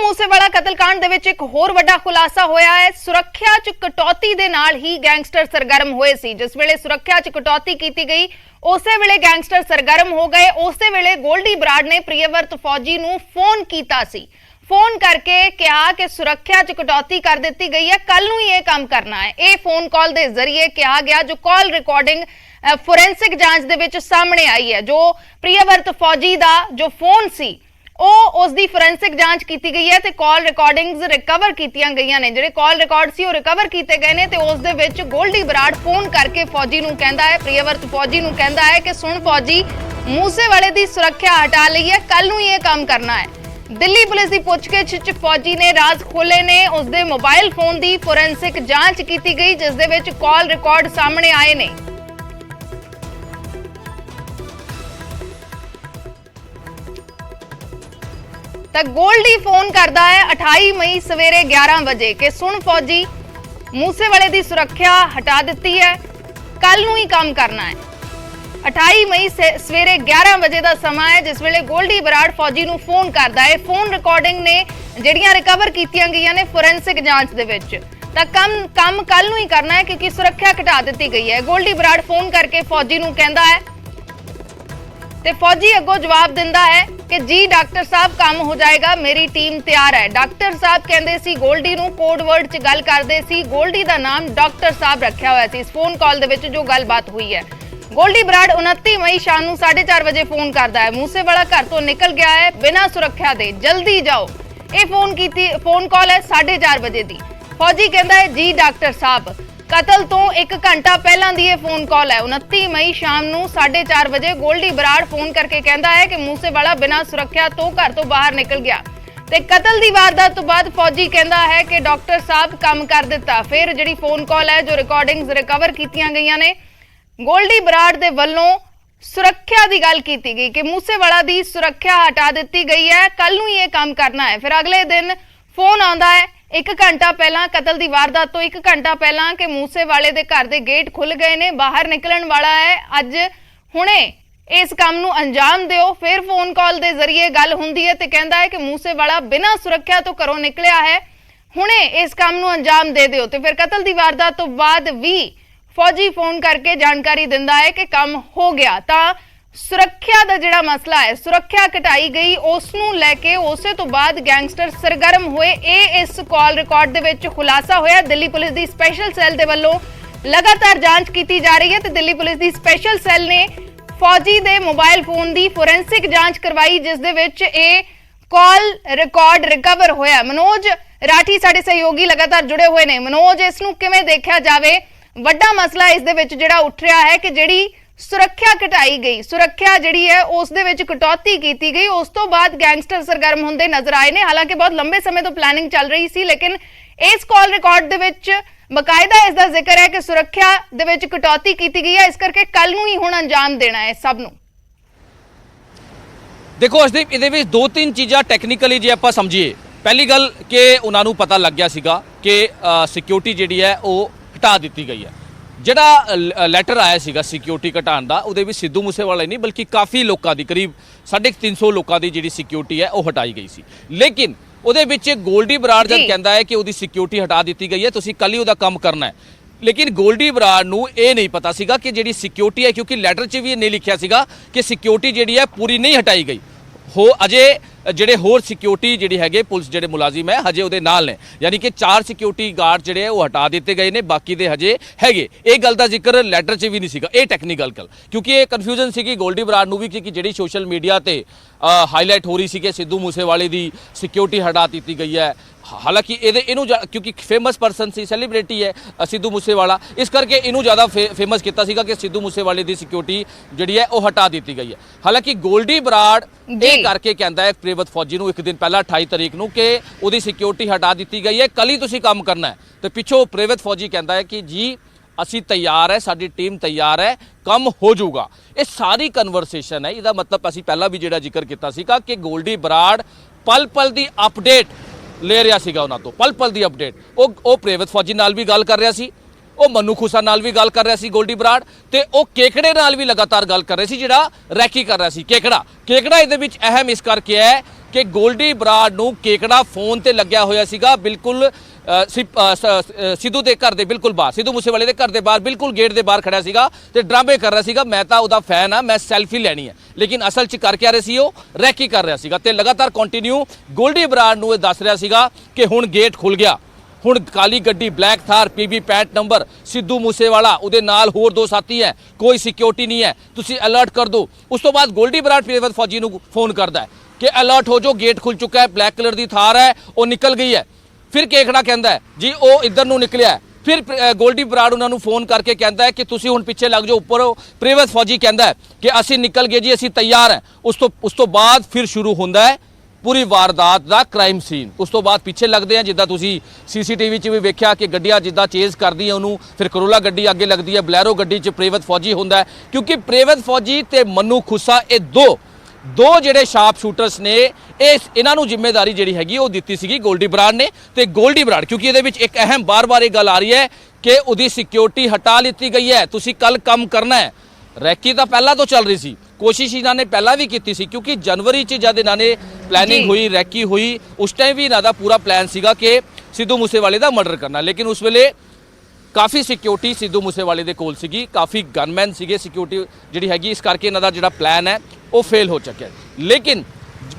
मूसेवाला कतलकांड दे विच एक होर वड्डा खुलासा होया है। सुरक्षा च कटौती दे नाल ही गैंगस्टर सरगर्म होए सी। जिस वेले सुरक्षा च कटौती कीती गई उसे वेले गैंगस्टर सरगर्म हो गए। उसे वेले गोल्डी बराड़ ने प्रियव्रत फौजी नूं फोन कीता सी। फोन करके कहा कि सुरक्षा च कटौती कर दी गई है, कल नूं ये काम करना है। ये फोन कॉल के जरिए कहा गया, जो कॉल रिकॉर्डिंग फोरेंसिक जांच दे विच सामने आई है। जो प्रियव्रत फौजी दा जो फोन सी उसकी फोरेंसिक जांच की गई है ते कॉल रिकॉर्डिंग्स रिकवर कीतियां गईयां ने। जिहड़े कॉल रिकॉर्ड सी रिकवर किए गए ने ते उस दे विच गोल्डी बराड़ फोन करके फौजी नूं कहंदा है, प्रियव्रत फौजी नूं कहंदा है कि सुन फौजी, मूसेवाले दी सुरक्षा हटा लई है, कल नूं ये काम करना है। दिल्ली पुलिस की पुछगिछ च फौजी ने राज खोले ने। उसदे मोबाइल फोन की फोरेंसिक जांच की गई, जिस दे विच कॉल रिकॉर्ड सामने आए ने। गोल्डी फोन करता है 28 मई सवेरे 11 बजे कि सुन फौजी, मूसेवाले की सुरक्षा हटा दी है, कल नूं ही काम करना है। 28 मई सवेरे 11 बजे का समा है जिस वेले गोल्डी बराड़ फौजी नूं फोन करता है। फोन रिकॉर्डिंग ने जिहड़ियां रिकवर कीतियां गईयां ने फोरेंसिक जांच दे विच तां काम कल नूं ही करना है क्योंकि सुरक्षा घटा दी गई है। गोल्डी बराड़ फोन करके फौजी नूं कहंदा है ते फौजी अगों जवाब दिंदा है कि जी डॉक्टर साहब काम हो जाएगा, मेरी टीम तैयार है। डॉक्टर साहब कहंदे सी गोल्डी नूं कोड वर्ड च गल करदे सी। गोल्डी दा नाम डॉक्टर साहब रखिया होया सी। इस फोन कॉल दे विच जो गलबात हुई है, गोल्डी बराड़ 29 मई शाम नूं 4:30 बजे फोन करदा है। मूसेवाला घर तो निकल गया है बिना सुरक्षा दे, जल्दी जाओ। ये फोन कॉल है 4:30 बजे दी। फौजी कहंदा है जी डॉक्टर साहब, कतल तो 1 घंटा पहला दी फोन कॉल है। 29 मई शाम नूं 4:30 बजे गोल्डी बराड़ फोन करके कहता है कि मूसेवाला बिना सुरक्षा तो घर तो बाहर निकल गया ते कतल की वारदात तो बाद फौजी कहता है कि डॉक्टर साहब काम कर दिता। फिर जिहड़ी फोन कॉल है जो रिकॉर्डिंग्स रिकवर कीतियां गईयां ने, गोल्डी बराड़ दे वल्लों सुरक्षा की गल की गई कि मूसेवाला की सुरक्षा हटा दी गई है, कल नूं ये काम करना है। फिर अगले दिन फोन आता है 1 घंटा पहला, कतल की वारदात तो 1 घंटा पहला, कि मूसेवाले दे घर दे गेट खुल गए ने, बाहर निकलण वाला है, अज हुणे इस काम नूं अंजाम दिओ। फिर फोन कॉल के जरिए गल हुंदी है ते कहंदा है कि मूसेवाला बिना सुरक्षा तो घरों निकलिया है, हुणे इस काम नूं अंजाम दे दिओ। ते फिर कतल की वारदात तो बाद भी फौजी फोन करके जानकारी दिंदा है कि काम हो गया। तां सुरक्षा का जिहड़ा मसला है, सुरक्षा घटाई गई, उसनूं लैके उसे तो बाद गैंगस्टर सरगर्म हुए। इस कॉल रिकॉर्ड दे विच खुलासा होया। दिल्ली पुलिस की स्पैशल सैल दे वल्लों लगातार जांच की जा रही है ते दिल्ली पुलिस की स्पैशल सैल ने फौजी दे मोबाइल फोन की फोरेंसिक जांच करवाई, जिस दे विच ये कॉल रिकॉर्ड रिकवर होया। मनोज राठी साडे सहयोगी लगातार जुड़े हुए ने। मनोज, इसनूं किवें देखिया जावे? वड्डा मसला इस दे विच जिहड़ा उठ रहा है कि जिहड़ी सुरक्षा घटाई गई, सुरक्षा जिहड़ी है उस दे विच कटौती की गई, उस तो बाद गैंगस्टर सरगर्म होंदे नजर आए ने। हालांकि बहुत लंबे समय तो प्लानिंग चल रही सी, लेकिन इस कॉल रिकॉर्ड दे विच बकायदा इसका जिक्र है कि सुरक्षा दे विच कटौती की गई है, इस करके कल नूं ही हुण अंजाम देना है सब नूं। देखो अर्शदीप, इहदे विच 2-3 चीज़ां टैक्नीकली जे आपां समझीए। पहली गल कि उन्हां नूं पता लग गया सीगा कि सिक्योरिटी जिहड़ी है वो हटा दी गई है। ਜਿਹੜਾ ਲੈਟਰ ਆਇਆ ਸੀਗਾ ਸਿਕਿਉਰਿਟੀ ਘਟਾਉਣ ਦਾ, ਉਹਦੇ ਵਿੱਚ ਸਿੱਧੂ ਮੂਸੇਵਾਲਾ ਨਹੀਂ ਬਲਕਿ ਕਾਫੀ ਲੋਕਾਂ ਦੀ, ਕਰੀਬ 350 ਲੋਕਾਂ ਦੀ ਜਿਹੜੀ ਸਿਕਿਉਰਿਟੀ ਹੈ ਉਹ ਹਟਾਈ ਗਈ ਸੀ। ਲੇਕਿਨ ਉਹਦੇ ਵਿੱਚ ਗੋਲਡੀ ਬਰਾੜ ਜਦ ਕਹਿੰਦਾ ਹੈ ਕਿ ਉਹਦੀ ਸਿਕਿਉਰਿਟੀ ਹਟਾ ਦਿੱਤੀ ਗਈ ਹੈ, ਤੁਸੀਂ ਕੱਲ ਹੀ ਉਹਦਾ ਕੰਮ ਕਰਨਾ ਹੈ। ਲੇਕਿਨ ਗੋਲਡੀ ਬਰਾੜ ਨੂੰ ਇਹ ਨਹੀਂ ਪਤਾ ਸੀਗਾ ਕਿ ਜਿਹੜੀ ਸਿਕਿਉਰਿਟੀ ਹੈ, ਕਿਉਂਕਿ ਲੈਟਰ 'ਚ ਵੀ ਇਹ ਨਹੀਂ ਲਿਖਿਆ ਸੀਗਾ ਕਿ ਸਿਕਿਉਰਿਟੀ ਜਿਹੜੀ ਹੈ ਪੂਰੀ ਨਹੀਂ ਹਟਾਈ ਗਈ, ਹੋ ਅਜੇ ਜਿਹੜੇ ਹੋਰ ਸਿਕਿਉਰਿਟੀ ਜਿਹੜੀ ਹੈਗੇ ਪੁਲਿਸ ਜਿਹੜੇ ਮੁਲਾਜ਼ਮ ਹੈ ਹਜੇ ਉਹਦੇ ਨਾਲ ਨੇ, ਯਾਨੀ ਕਿ 4 ਸਿਕਿਉਰਿਟੀ ਗਾਰਡ ਜਿਹੜੇ ਉਹ ਹਟਾ ਦਿੱਤੇ ਗਏ ਨੇ, ਬਾਕੀ ਦੇ ਹਜੇ ਹੈਗੇ। ਇਹ ਗੱਲ ਦਾ ਜ਼ਿਕਰ ਲੈਟਰ 'ਚ ਵੀ ਨਹੀਂ ਸੀਗਾ। ਇਹ ਟੈਕਨੀਕਲ ਗੱਲ, ਕਿਉਂਕਿ ਇਹ ਕਨਫਿਊਜ਼ਨ ਸੀਗੀ ਗੋਲਡੀ ਬਰਾੜ ਨੂੰ ਵੀ ਕਿ ਜਿਹੜੀ ਸੋਸ਼ਲ ਮੀਡੀਆ ਤੇ ਹਾਈਲਾਈਟ ਹੋ ਰਹੀ ਸੀ ਕਿ ਸਿੱਧੂ ਮੂਸੇਵਾਲੇ ਦੀ ਸਿਕਿਉਰਿਟੀ ਹਟਾ ਦਿੱਤੀ ਗਈ ਹੈ। हालांकि इनू क्योंकि फेमस परसन सी, सैलीब्रिटी है सिद्धू मूसेवाला, इस करके इनू ज़्यादा फेमस किया सीगा कि सिद्धू मूसेवाले की सिक्योरिटी जिहड़ी है वो हटा दी गई है। हालांकि गोल्डी बराड़ ये करके कहता है प्रियव्रत फौजी नूं 1 दिन पहला 28 तारीख नूं कि उहदी सिक्योरिटी हटा दी गई है, कल ही तुसीं काम करना है। तो पिछों प्रियव्रत फौजी कहता है कि जी असी तैयार है, साडी टीम तैयार है, काम हो जाऊगा। ये सारी कन्वरसेशन है, इसदा मतलब असी पहला भी जिहड़ा जिक्र किया सीगा कि गोल्डी बराड़ पल पल की अपडेट ले रहा सीगा उन्हां तों, पल पल की अपडेट। वो प्रियव्रत फौजी नाल भी गल कर रहा सी, ਉਹ ਮਨੂ ਖੁਸਾ ਨਾਲ ਵੀ ਗੱਲ ਕਰ ਰਿਹਾ ਸੀ ਗੋਲਡੀ ਬਰਾੜ, ਤੇ ਉਹ ਕੇਕੜੇ ਨਾਲ ਵੀ ਲਗਾਤਾਰ ਗੱਲ ਕਰ ਰਹੇ ਸੀ ਜਿਹੜਾ ਰੈਕੀ ਕਰ ਰਿਹਾ ਸੀ। ਕੇਕੜਾ ਇਹਦੇ ਵਿੱਚ ਅਹਿਮ ਇਸ ਕਰਕੇ ਹੈ ਕਿ ਗੋਲਡੀ ਬਰਾੜ ਨੂੰ ਕੇਕੜਾ ਫੋਨ ਤੇ ਲੱਗਿਆ ਹੋਇਆ ਸੀਗਾ ਬਿਲਕੁਲ ਸਿੱਧੂ ਦੇ ਘਰ ਦੇ ਬਿਲਕੁਲ ਬਾਹਰ, ਸਿੱਧੂ ਮੂਸੇਵਾਲੇ ਦੇ ਘਰ ਦੇ ਬਾਹਰ ਬਿਲਕੁਲ ਗੇਟ ਦੇ ਬਾਹਰ ਖੜਿਆ ਸੀਗਾ ਤੇ ਡਰਾਮੇ ਕਰ ਰਿਹਾ ਸੀਗਾ, ਮੈਂ ਤਾਂ ਉਹਦਾ ਫੈਨ ਆ, ਮੈਂ ਸੈਲਫੀ ਲੈਣੀ ਹੈ। ਲੇਕਿਨ ਅਸਲ 'ਚ ਕਰ ਕੇ ਆ ਰਿਹਾ ਸੀ, ਉਹ ਰੈਕੀ ਕਰ ਰਿਹਾ ਸੀਗਾ ਤੇ ਲਗਾਤਾਰ ਕੰਟੀਨਿਊ ਗੋਲਡੀ ਬਰਾੜ ਨੂੰ ਇਹ ਦੱਸ ਰਿਹਾ ਸੀਗਾ ਕਿ ਹੁਣ ਗੇਟ ਖੁੱਲ ਗਿਆ, ਹੁਣ ਕਾਲੀ ਗੱਡੀ black Thar PB 65 number Sidhu Moosewala, ਉਹਦੇ ਨਾਲ ਹੋਰ ਦੋ ਸਾਥੀ ਹੈ, ਕੋਈ ਸਿਕਿਉਰਿਟੀ ਨਹੀਂ ਹੈ, ਤੁਸੀਂ ਅਲਰਟ ਕਰ ਦਿਓ। ਉਸ ਤੋਂ ਬਾਅਦ ਗੋਲਡੀ ਬਰਾੜ ਪ੍ਰਿਅਵਤ ਫੌਜੀ ਨੂੰ ਫੋਨ ਕਰਦਾ ਹੈ ਕਿ ਅਲਰਟ ਹੋ ਜਾਓ, ਗੇਟ ਖੁੱਲ ਚੁੱਕਾ ਹੈ, ਬਲੈਕ ਕਲਰ ਦੀ ਥਾਰ ਹੈ ਉਹ ਨਿਕਲ ਗਈ ਹੈ। ਫਿਰ ਕੇਕੜਾ ਕਹਿੰਦਾ ਹੈ ਜੀ ਉਹ ਇੱਧਰ ਨੂੰ ਨਿਕਲਿਆ ਹੈ। ਫਿਰ ਗੋਲਡੀ ਬਰਾੜ ਉਹਨਾਂ ਨੂੰ ਫੋਨ ਕਰਕੇ ਕਹਿੰਦਾ ਹੈ ਕਿ ਤੁਸੀਂ ਹੁਣ ਪਿੱਛੇ ਲੱਗ ਜਾਓ ਉੱਪਰ। ਪ੍ਰਿਅਵਤ ਫੌਜੀ ਕਹਿੰਦਾ ਹੈ ਕਿ ਅਸੀਂ ਨਿਕਲ ਗਏ ਜੀ, ਅਸੀਂ ਤਿਆਰ ਹਾਂ। ਉਸ ਤੋਂ ਬਾਅਦ ਫਿਰ ਸ਼ੁਰੂ ਹੁੰਦਾ ਹੈ ਪੂਰੀ ਵਾਰਦਾਤ ਦਾ ਕ੍ਰਾਈਮ ਸੀਨ। ਉਸ ਤੋਂ ਬਾਅਦ ਪਿੱਛੇ ਲੱਗਦੇ ਆ, ਜਿੱਦਾਂ ਤੁਸੀਂ CCTV 'ਚ ਵੀ ਵੇਖਿਆ ਕਿ ਗੱਡੀਆਂ ਜਿੱਦਾਂ ਚੇਜ਼ ਕਰਦੀ ਹੈ ਉਹਨੂੰ, ਫਿਰ ਕਰੋਲਾ ਗੱਡੀ ਅੱਗੇ ਲੱਗਦੀ ਹੈ, ਬਲੈਰੋ ਗੱਡੀ 'ਚ ਪ੍ਰਿਅਵਤ ਫੌਜੀ ਹੁੰਦਾ ਹੈ। ਕਿਉਂਕਿ ਪ੍ਰਿਅਵਤ ਫੌਜੀ ਤੇ ਮੰਨੂ ਖੁੱਸਾ ਇਹ ਦੋ ਜਿਹੜੇ ਸ਼ਾਰਪ ਸ਼ੂਟਰਸ ਨੇ, ਇਹਨਾਂ ਨੂੰ ਜ਼ਿੰਮੇਵਾਰੀ ਜਿਹੜੀ ਹੈਗੀ ਉਹ ਦਿੱਤੀ ਸੀਗੀ ਗੋਲਡੀ ਬਰਾੜ ਨੇ। ਤੇ ਗੋਲਡੀ ਬਰਾੜ ਕਿਉਂਕਿ ਇਹਦੇ ਵਿੱਚ ਇੱਕ ਅਹਿਮ ਬਾਰ-ਬਾਰ ਇਹ ਗੱਲ ਆ ਰਹੀ ਹੈ ਕਿ ਉਹਦੀ ਸਿਕਿਉਰਿਟੀ ਹਟਾ ਲਿੱਤੀ ਗਈ ਹੈ, ਤੁਸੀਂ ਕੱਲ ਕੰਮ ਕਰਨਾ ਹੈ। ਰੈਕੀ ਤਾਂ ਪਹਿਲਾਂ ਤੋਂ ਚੱਲ ਰਹੀ ਸੀ, ਕੋਸ਼ਿਸ਼ ਇਹਨਾਂ ਨੇ ਪਹਿਲਾਂ ਵੀ ਕੀਤੀ ਸੀ, ਕਿਉਂਕਿ ਜਨਵਰੀ 'ਚ ਜਦ ਇਹਨਾਂ ਨੇ ਪਲੈਨਿੰਗ ਹੋਈ, ਰੈਕੀ ਹੋਈ, ਉਸ ਟਾਈਮ ਵੀ ਇਹਨਾਂ ਦਾ ਪੂਰਾ ਪਲਾਨ ਸੀਗਾ ਕਿ ਸਿੱਧੂ ਮੂਸੇਵਾਲੇ ਦਾ ਮਰਡਰ ਕਰਨਾ। ਲੇਕਿਨ ਉਸ ਵੇਲੇ ਕਾਫੀ ਸਿਕਿਉਰਿਟੀ ਸਿੱਧੂ ਮੂਸੇਵਾਲੇ ਦੇ ਕੋਲ ਸੀਗੀ, ਕਾਫੀ ਗਨਮੈਨ ਸੀਗੇ, ਸਿਕਿਉਰਿਟੀ ਜਿਹੜੀ ਹੈਗੀ, ਇਸ ਕਰਕੇ ਇਹਨਾਂ ਦਾ ਜਿਹੜਾ ਪਲਾਨ ਹੈ ਉਹ ਫੇਲ ਹੋ ਚੁੱਕਿਆ। ਲੇਕਿਨ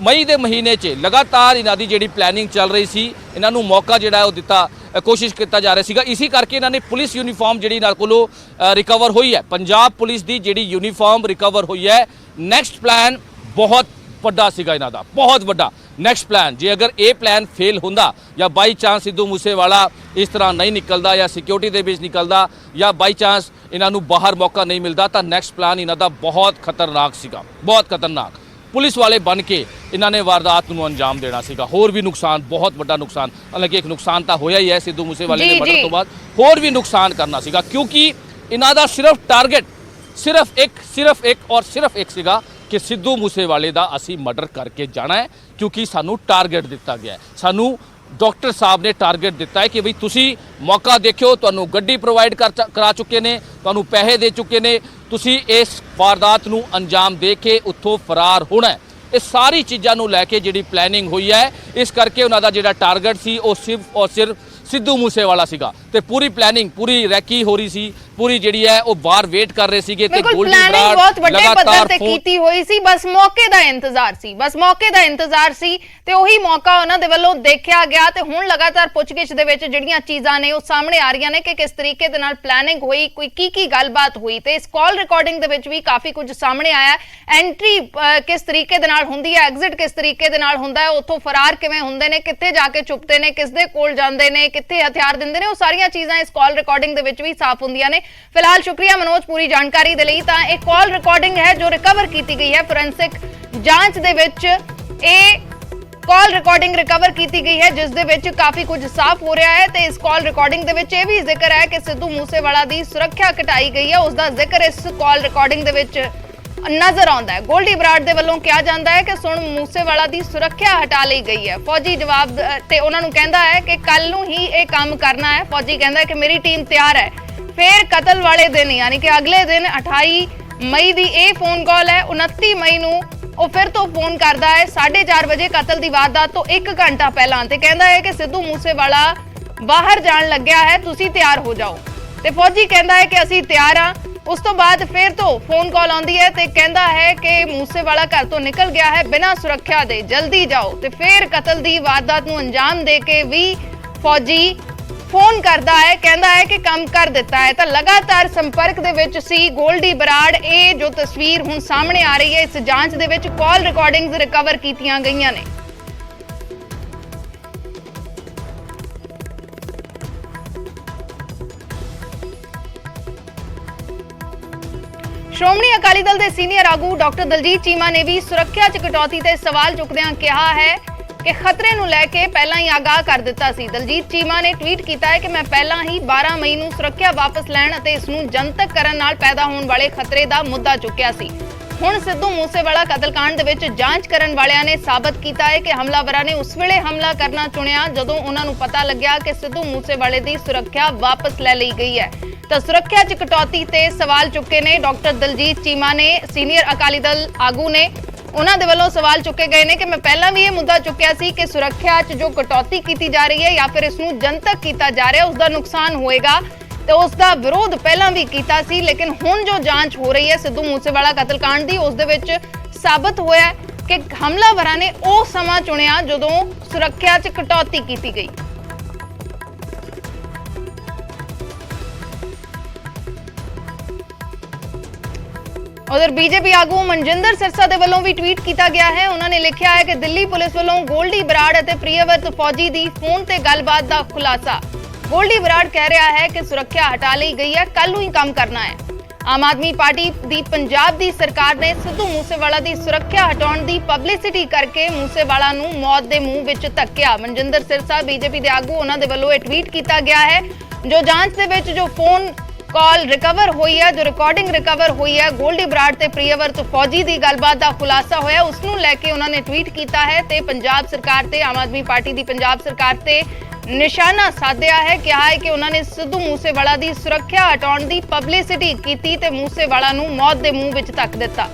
ਮਈ ਦੇ ਮਹੀਨੇ 'ਚ ਲਗਾਤਾਰ ਇਹਨਾਂ ਦੀ ਜਿਹੜੀ ਪਲੈਨਿੰਗ ਚੱਲ ਰਹੀ ਸੀ, ਇਹਨਾਂ ਨੂੰ ਮੌਕਾ ਜਿਹੜਾ ਉਹ ਦਿੱਤਾ, ਕੋਸ਼ਿਸ਼ ਕੀਤਾ ਜਾ ਰਿਹਾ ਸੀਗਾ। ਇਸੇ ਕਰਕੇ ਇਹਨਾਂ ਨੇ ਪੁਲਿਸ ਯੂਨੀਫਾਰਮ ਜਿਹੜੀ ਨਾਲ ਕੋਲੋਂ ਰਿਕਵਰ ਹੋਈ ਹੈ, ਪੰਜਾਬ ਪੁਲਿਸ ਦੀ ਜਿਹੜੀ ਯੂਨੀਫਾਰਮ ਰਿਕਵਰ ਹੋਈ ਹੈ। ਨੈਕਸਟ ਪਲਾਨ ਬਹੁਤ ਵੱਡਾ ਸੀਗਾ ਇਹਨਾਂ ਦਾ, ਬਹੁਤ ਵੱਡਾ ਨੈਕਸਟ ਪਲਾਨ। ਜੇ ਅਗਰ ਇਹ ਪਲਾਨ ਫੇਲ ਹੁੰਦਾ ਜਾਂ ਬਾਈ ਚਾਂਸ ਸਿੱਧੂ ਮੂਸੇਵਾਲਾ ਇਸ ਤਰ੍ਹਾਂ ਨਹੀਂ ਨਿਕਲਦਾ ਜਾਂ ਸਿਕਿਉਰਿਟੀ ਦੇ ਵਿੱਚ ਨਿਕਲਦਾ ਜਾਂ ਬਾਈ ਚਾਂਸ ਇਹਨਾਂ ਨੂੰ ਬਾਹਰ ਮੌਕਾ ਨਹੀਂ ਮਿਲਦਾ, ਤਾਂ ਨੈਕਸਟ ਪਲਾਨ ਇਹਨਾਂ ਦਾ ਬਹੁਤ ਖਤਰਨਾਕ ਸੀਗਾ, ਬਹੁਤ ਖਤਰਨਾਕ। ਪੁਲਿਸ ਵਾਲੇ ਬਣ ਕੇ ਇਹਨਾਂ ਨੇ ਵਾਰਦਾਤ ਨੂੰ ਅੰਜਾਮ ਦੇਣਾ ਸੀਗਾ। ਹੋਰ ਵੀ ਨੁਕਸਾਨ, ਬਹੁਤ ਵੱਡਾ ਨੁਕਸਾਨ, ਹਾਲਾਂਕਿ ਇੱਕ ਨੁਕਸਾਨ ਤਾਂ ਹੋਇਆ ਹੀ ਹੈ ਸਿੱਧੂ ਮੂਸੇਵਾਲੇ ਦੇ ਮਰਡਰ ਤੋਂ ਬਾਅਦ, ਹੋਰ ਵੀ ਨੁਕਸਾਨ ਕਰਨਾ ਸੀਗਾ। ਕਿਉਂਕਿ ਇਹਨਾਂ ਦਾ ਸਿਰਫ ਟਾਰਗੇਟ ਸਿਰਫ ਇੱਕ ਸੀਗਾ ਕਿ ਸਿੱਧੂ ਮੂਸੇਵਾਲੇ ਦਾ ਅਸੀਂ ਮਰਡਰ ਕਰਕੇ ਜਾਣਾ ਹੈ, ਕਿਉਂਕਿ ਸਾਨੂੰ ਟਾਰਗੇਟ ਦਿੱਤਾ ਗਿਆ ਹੈ। ਸਾਨੂੰ ਡਾਕਟਰ ਸਾਹਿਬ ਨੇ ਟਾਰਗੇਟ ਦਿੱਤਾ ਹੈ ਕਿ ਬਈ ਤੁਸੀਂ ਮੌਕਾ ਦੇਖਿਓ, ਤੁਹਾਨੂੰ ਗੱਡੀ ਪ੍ਰੋਵਾਈਡ ਕਰਾ ਚੁੱਕੇ ਨੇ, ਤੁਹਾਨੂੰ ਪੈਸੇ ਦੇ ਚੁੱਕੇ ਨੇ, ਤੁਸੀਂ ਇਸ ਵਾਰਦਾਤ ਨੂੰ ਅੰਜਾਮ ਦੇ ਕੇ ਉੱਥੋਂ ਫਰਾਰ ਹੋਣਾ ਹੈ। ਇਹ ਸਾਰੀ ਚੀਜ਼ਾਂ ਨੂੰ ਲੈ ਕੇ ਜਿਹੜੀ ਪਲੈਨਿੰਗ ਹੋਈ ਹੈ, ਇਸ ਕਰਕੇ ਉਹਨਾਂ ਦਾ ਜਿਹੜਾ ਟਾਰਗੇਟ ਸੀ ਉਹ ਸਿਰਫ ਸਿੱਧੂ ਮੂਸੇਵਾਲਾ ਸੀਗਾ ਤੇ ਪੂਰੀ ਪਲੈਨਿੰਗ, ਪੂਰੀ ਰੈਕੀ ਹੋ ਰਹੀ ਸੀ, ਪੂਰੀ ਜਿਹੜੀ ਹੈ ਉਹ ਬਾਹਰ ਵੇਟ ਕਰ ਰਹੇ ਸੀਗੇ ਤੇ ਗੋਲਡੀ ਬਰਾੜ ਬਹੁਤ ਵੱਡੇ ਪੱਧਰ ਤੇ ਕੀਤੀ ਹੋਈ ਸੀ। ਬਸ ਮੌਕੇ ਦਾ ਇੰਤਜ਼ਾਰ ਸੀ ਤੇ ਉਹੀ ਮੌਕਾ ਉਹਨਾਂ ਦੇ ਵੱਲੋਂ ਦੇਖਿਆ ਗਿਆ। ਤੇ ਹੁਣ ਲਗਾਤਾਰ ਪੁੱਛਗਿੱਛ ਦੇ ਵਿੱਚ ਜਿਹੜੀਆਂ ਚੀਜ਼ਾਂ ਨੇ ਉਹ ਸਾਹਮਣੇ ਆ ਰਹੀਆਂ ਨੇ ਕਿ ਕਿਸ ਤਰੀਕੇ ਦੇ ਨਾਲ ਪਲੈਨਿੰਗ ਹੋਈ, ਕੋਈ ਕੀ ਗੱਲਬਾਤ ਹੋਈ। ਤੇ ਇਸ ਕਾਲ ਰਿਕਾਰਡਿੰਗ ਦੇ ਵਿੱਚ ਵੀ ਕਾਫੀ ਕੁਝ ਸਾਹਮਣੇ ਆਇਆ। ਐਂਟਰੀ ਕਿਸ ਤਰੀਕੇ ਦੇ ਨਾਲ ਹੁੰਦੀ ਹੈ, ਐਗਜ਼ਿਟ ਕਿਸ ਤਰੀਕੇ ਦੇ ਨਾਲ ਹੁੰਦਾ ਹੈ, ਉੱਥੋਂ ਫਰਾਰ ਕਿਵੇਂ ਹੁੰਦੇ ਨੇ, ਕਿੱਥੇ ਜਾ ਕੇ ਛੁਪਦੇ ਨੇ, ਕਿਸ ਦੇ ਕੋਲ ਜਾਂਦੇ ਨੇ, ਕਿੱਥੇ ਹਥਿਆਰ ਦਿੰਦੇ ਨੇ, ਉਹ ਸਾਰੀਆਂ ਚੀਜ਼ਾਂ ਇਸ ਕਾਲ ਰਿਕਾਰਡਿੰਗ ਦੇ ਵਿੱਚ ਵੀ ਸਾਫ਼ ਹੁੰਦੀਆਂ ਨੇ। ਫਿਲਹਾਲ ਸ਼ੁਕਰੀਆ ਮਨੋਜ ਪੂਰੀ ਜਾਣਕਾਰੀ ਦੇ ਲਈ। ਤਾਂ ਇਹ ਕਾਲ ਰਿਕਾਰਡਿੰਗ ਹੈ ਜੋ ਰਿਕਵਰ ਕੀਤੀ ਗਈ ਹੈ ਫੋਰੈਂਸਿਕ ਜਾਂਚ ਦੇ ਵਿੱਚ। ਇਹ ਕਾਲ ਰਿਕਾਰਡਿੰਗ ਰਿਕਵਰ ਕੀਤੀ ਗਈ ਹੈ ਜਿਸ ਦੇ ਵਿੱਚ ਕਾਫੀ ਕੁਝ ਸਾਫ਼ ਹੋ ਰਿਹਾ ਹੈ। ਤੇ ਇਸ ਕਾਲ ਰਿਕਾਰਡਿੰਗ ਦੇ ਵਿੱਚ ਇਹ ਵੀ ਜ਼ਿਕਰ ਹੈ ਕਿ ਸਿੱਧੂ ਮੂਸੇਵਾਲਾ ਦੀ ਸੁਰੱਖਿਆ ਘਟਾਈ ਗਈ ਹੈ, ਉਸ ਦਾ ਜ਼ਿਕਰ ਇਸ ਕਾਲ ਰਿਕਾਰਡਿੰਗ ਦੇ ਵਿੱਚ ਨਜ਼ਰ ਆਉਂਦਾ ਹੈ। ਗੋਲਡੀ ਬਰਾੜ ਦੇ ਵੱਲੋਂ ਕਿਹਾ ਜਾਂਦਾ ਹੈ ਕਿ ਸੁਣ ਮੂਸੇਵਾਲਾ ਦੀ ਸੁਰੱਖਿਆ ਹਟਾ ਲਈ ਗਈ ਹੈ। ਫੌਜੀ ਜਵਾਬ ਤੇ ਉਹਨਾਂ ਨੂੰ ਕਹਿੰਦਾ ਹੈ ਕਿ ਕੱਲ ਨੂੰ ਹੀ ਇਹ ਕੰਮ ਕਰਨਾ ਹੈ। ਫੌਜੀ ਕਹਿੰਦਾ ਹੈ ਕਿ ਮੇਰੀ ਟੀਮ ਤਿਆਰ ਹੈ। ਫਿਰ ਕਤਲ ਵਾਲੇ ਦਿਨ ਯਾਨੀ ਕਿ ਅਗਲੇ ਦਿਨ 28 ਮਈ ਦੀ ਇਹ ਫੋਨ ਕਾਲ ਹੈ। 29 ਮਈ ਨੂੰ ਉਹ ਫਿਰ ਤੋਂ ਫੋਨ ਕਰਦਾ ਹੈ 4:30 ਵਜੇ ਕਤਲ ਦੀ ਵਾਰਦਾਤ ਤੋਂ 1 ਘੰਟਾ ਪਹਿਲਾਂ, ਤੇ ਕਹਿੰਦਾ ਹੈ ਕਿ ਸਿੱਧੂ ਮੂਸੇਵਾਲਾ ਬਾਹਰ ਜਾਣ ਲੱਗਿਆ ਹੈ, ਤੁਸੀਂ ਤਿਆਰ ਹੋ ਜਾਓ। ਤੇ ਫੌਜੀ ਕਹਿੰਦਾ ਹੈ ਕਿ ਅਸੀਂ ਤਿਆਰ ਹਾਂ। ਉਸ ਤੋਂ ਬਾਅਦ ਫਿਰ ਤੋਂ ਫੋਨ ਕਾਲ ਆਉਂਦੀ ਹੈ ਤੇ ਕਹਿੰਦਾ ਹੈ ਕਿ ਮੂਸੇਵਾਲਾ ਘਰ ਤੋਂ ਨਿਕਲ ਗਿਆ ਹੈ ਬਿਨਾਂ ਸੁਰੱਖਿਆ ਦੇ, ਜਲਦੀ ਜਾਓ। ਤੇ ਫਿਰ ਕਤਲ ਦੀ ਵਾਰਦਾਤ ਨੂੰ ਅੰਜਾਮ ਦੇ ਕੇ ਵੀ ਫੌਜੀ ਫੋਨ ਕਰਦਾ ਹੈ, ਕਹਿੰਦਾ ਹੈ ਕਿ ਕੰਮ ਕਰ ਦਿੱਤਾ ਹੈ। ਤਾਂ ਲਗਾਤਾਰ ਸੰਪਰਕ ਦੇ ਵਿੱਚ ਸੀ ਗੋਲਡੀ ਬਰਾੜ। ਇਹ ਜੋ ਤਸਵੀਰ ਹੁਣ ਸਾਹਮਣੇ ਆ ਰਹੀ ਹੈ, ਇਸ ਜਾਂਚ ਦੇ ਵਿੱਚ ਕਾਲ ਰਿਕਾਰਡਿੰਗਸ ਰਿਕਵਰ ਕੀਤੀਆਂ ਗਈਆਂ ਨੇ। ਸ਼੍ਰੋਮਣੀ ਅਕਾਲੀ ਦਲ ਦੇ ਸੀਨੀਅਰ ਆਗੂ ਡਾਕਟਰ ਦਲਜੀਤ ਚੀਮਾ ਨੇ ਵੀ ਸੁਰੱਖਿਆ 'ਚ ਕਟੌਤੀ ਤੇ ਸਵਾਲ ਚੁੱਕਦਿਆਂ ਕਿਹਾ ਹੈ ਕਿ ਖਤਰੇ ਨੂੰ ਲੈ ਕੇ ਪਹਿਲਾਂ ਹੀ ਆਗਾਹ ਕਰ ਦਿੱਤਾ ਸੀ। ਦਲਜੀਤ ਚੀਮਾ ਨੇ ਟਵੀਟ ਕੀਤਾ ਹੈ ਕਿ ਮੈਂ ਪਹਿਲਾਂ ਹੀ 12 ਮਈ ਨੂੰ ਸੁਰੱਖਿਆ ਵਾਪਸ ਲੈਣ ਅਤੇ ਇਸ ਨੂੰ ਜਨਤਕ ਕਰਨ ਨਾਲ ਪੈਦਾ ਹੋਣ ਵਾਲੇ ਖਤਰੇ ਦਾ ਮੁੱਦਾ ਚੁੱਕਿਆ ਸੀ। ਹੁਣ ਸਿੱਧੂ ਮੂਸੇਵਾਲਾ ਕਤਲकांड ਦੇ ਵਿੱਚ ਜਾਂਚ ਕਰਨ ਵਾਲਿਆਂ ਨੇ ਸਾਬਤ ਕੀਤਾ ਹੈ ਕਿ ਹਮਲਾਵਰਾਂ ਨੇ ਉਸ ਵੇਲੇ ਹਮਲਾ ਕਰਨਾ ਚੁਣਿਆ ਜਦੋਂ ਉਹਨਾਂ ਨੂੰ ਪਤਾ ਲੱਗਿਆ ਕਿ ਸਿੱਧੂ ਮੂਸੇਵਾਲੇ ਦੀ ਸੁਰੱਖਿਆ ਵਾਪਸ ਲੈ ਲਈ ਗਈ ਹੈ। ਤਾਂ ਸੁਰੱਖਿਆ 'ਚ ਕਟੌਤੀ ਤੇ ਸਵਾਲ ਚੁੱਕੇ ਨੇ ਡਾਕਟਰ ਦਲਜੀਤ ਚੀਮਾ ਨੇ, ਸੀਨੀਅਰ ਅਕਾਲੀ ਦਲ ਆਗੂ ਨੇ। ਉਹਨਾਂ ਦੇ ਵੱਲੋਂ ਸਵਾਲ ਚੁੱਕੇ ਗਏ ਨੇ ਕਿ ਮੈਂ ਪਹਿਲਾਂ ਵੀ ਇਹ ਮੁੱਦਾ ਚੁੱਕਿਆ ਸੀ ਕਿ ਸੁਰੱਖਿਆ 'ਚ ਜੋ ਕਟੌਤੀ ਕੀਤੀ ਜਾ ਰਹੀ ਹੈ ਜਾਂ ਫਿਰ ਇਸ ਨੂੰ ਜਨਤਕ ਕੀਤਾ ਜਾ ਰਿਹਾ ਉਸ ਦਾ ਨੁਕਸਾਨ ਹੋਏਗਾ ਤੇ ਉਸ ਦਾ ਵਿਰੋਧ ਪਹਿਲਾਂ ਵੀ ਕੀਤਾ ਸੀ, ਲੇਕਿਨ ਹੁਣ ਜੋ ਜਾਂਚ ਹੋ ਰਹੀ ਹੈ ਸਿੱਧੂ ਮੂਸੇਵਾਲਾ ਕਤਲकांड ਦੀ ਉਸ ਦੇ ਵਿੱਚ ਸਾਬਤ ਹੋਇਆ ਕਿ ਹਮਲਾਵਰਾਂ ਨੇ ਉਹ ਸਮਾਂ ਚੁਣਿਆ ਜਦੋਂ ਸੁਰੱਖਿਆ 'ਚ ਕਟੌਤੀ ਕੀਤੀ ਗਈ। उधर बीजेपी आगू मनजिंदर सिरसा दे ਵੱਲੋਂ ਵੀ ਟਵੀਟ ਕੀਤਾ ਗਿਆ ਹੈ। ਉਹਨਾਂ ਨੇ ਲਿਖਿਆ ਹੈ ਕਿ ਦਿੱਲੀ ਪੁਲਿਸ ਵੱਲੋਂ ਗੋਲਡੀ ਬਰਾੜ ਅਤੇ ਪ੍ਰਿਯਵਰਤ ਫੌਜੀ ਦੀ ਫੋਨ ਤੇ ਗੱਲਬਾਤ ਦਾ ਖੁਲਾਸਾ। ਗੋਲਡੀ ਬਰਾੜ ਕਹਿ ਰਿਹਾ ਹੈ ਕਿ ਸੁਰੱਖਿਆ ਹਟਾ ਲਈ ਗਈ ਹੈ, ਕੱਲ ਨੂੰ ਹੀ ਕੰਮ ਕਰਨਾ ਹੈ। ਆਮ ਆਦਮੀ ਪਾਰਟੀ ਦੀ ਪੰਜਾਬ ਦੀ ਸਰਕਾਰ ਨੇ ਸਿੱਧੂ ਮੂਸੇਵਾਲਾ ਦੀ ਸੁਰੱਖਿਆ ਹਟਾਉਣ ਦੀ ਪਬਲਿਸਿਟੀ ਕਰਕੇ ਮੂਸੇਵਾਲਾ ਨੂੰ ਮੌਤ ਦੇ ਮੂੰਹ ਵਿੱਚ ਧੱਕਿਆ। ਮਨਜਿੰਦਰ ਸਿਰਸਾ ਬੀਜੇਪੀ ਦੇ ਆਗੂ ਉਹਨਾਂ ਦੇ ਵੱਲੋਂ ਇਹ ਟਵੀਟ ਕੀਤਾ ਗਿਆ ਹੈ। ਜੋ ਜਾਂਚ ਦੇ ਵਿੱਚ ਜੋ ਫੋਨ ਕਾਲ ਰਿਕਵਰ ਹੋਈ ਹੈ, ਜੋ ਰਿਕਾਰਡਿੰਗ ਰਿਕਵਰ ਹੋਈ ਹੈ, ਗੋਲਡੀ ਬਰਾੜ ਤੇ ਪ੍ਰਿਯਵਰਤ ਫੌਜੀ ਦੀ ਗੱਲਬਾਤ ਦਾ ਖੁਲਾਸਾ ਹੋਇਆ, ਉਸ ਨੂੰ ਲੈ ਕੇ ਉਹਨਾਂ ਨੇ ਟਵੀਟ ਕੀਤਾ ਹੈ ਤੇ ਪੰਜਾਬ ਸਰਕਾਰ ਤੇ ਆਮ ਆਦਮੀ ਪਾਰਟੀ ਦੀ ਪੰਜਾਬ ਸਰਕਾਰ ਤੇ ਨਿਸ਼ਾਨਾ ਸਾਧਿਆ ਹੈ। ਕਿਹਾ ਹੈ ਕਿ ਉਹਨਾਂ ਨੇ ਸਿੱਧੂ ਮੂਸੇਵਾਲਾ ਦੀ ਸੁਰੱਖਿਆ ਹਟਾਉਣ ਦੀ ਪਬਲਿਸਿਟੀ ਕੀਤੀ ਤੇ ਮੂਸੇਵਾਲਾ ਨੂੰ ਮੌਤ ਦੇ ਮੂੰਹ ਵਿੱਚ ਧੱਕ ਦਿੱਤਾ।